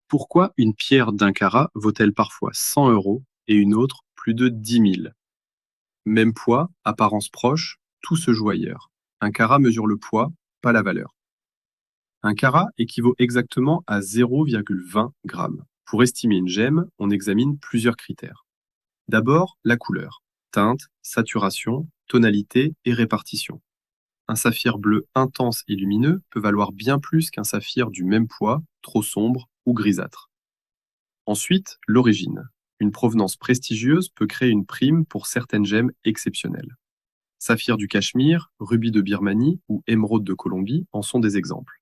Pourquoi une pierre d'un carat vaut-elle parfois 100 euros et une autre plus de 10 000? Même poids, apparence proche, tout se joue ailleurs. Un carat mesure le poids, pas la valeur. Un carat équivaut exactement à 0,20 grammes. Pour estimer une gemme, on examine plusieurs critères. D'abord, la couleur. Teinte, saturation, tonalité et répartition. Un saphir bleu intense et lumineux peut valoir bien plus qu'un saphir du même poids, trop sombre ou grisâtre. Ensuite, l'origine. Une provenance prestigieuse peut créer une prime pour certaines gemmes exceptionnelles. Saphir du Cachemire, rubis de Birmanie ou émeraude de Colombie en sont des exemples.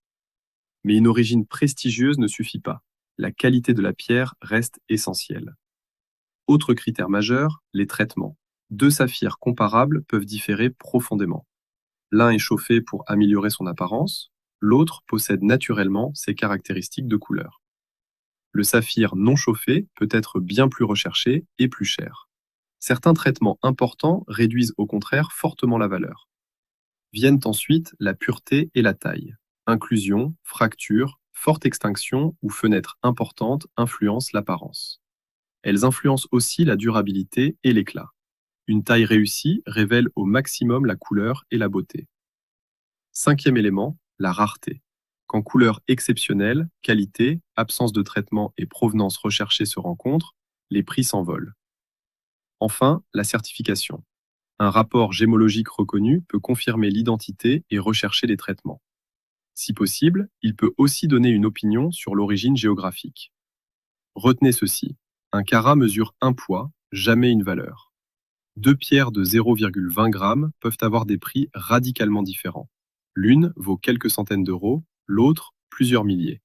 Mais une origine prestigieuse ne suffit pas. La qualité de la pierre reste essentielle. Autre critère majeur, les traitements. Deux saphirs comparables peuvent différer profondément. L'un est chauffé pour améliorer son apparence, l'autre possède naturellement ses caractéristiques de couleur. Le saphir non chauffé peut être bien plus recherché et plus cher. Certains traitements importants réduisent au contraire fortement la valeur. Viennent ensuite la pureté et la taille. Inclusion, fracture, forte extinction ou fenêtre importante influencent l'apparence. Elles influencent aussi la durabilité et l'éclat. Une taille réussie révèle au maximum la couleur et la beauté. Cinquième élément, la rareté. Quand couleur exceptionnelle, qualité, absence de traitement et provenance recherchée se rencontrent, les prix s'envolent. Enfin, la certification. Un rapport gémologique reconnu peut confirmer l'identité et rechercher les traitements. Si possible, il peut aussi donner une opinion sur l'origine géographique. Retenez ceci, un carat mesure un poids, jamais une valeur. Deux pierres de 0,20 grammes peuvent avoir des prix radicalement différents. L'une vaut quelques centaines d'euros, l'autre plusieurs milliers.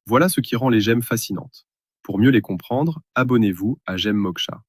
Voilà ce qui rend les gemmes fascinantes. Pour mieux les comprendre, abonnez-vous à Gemme Moksha.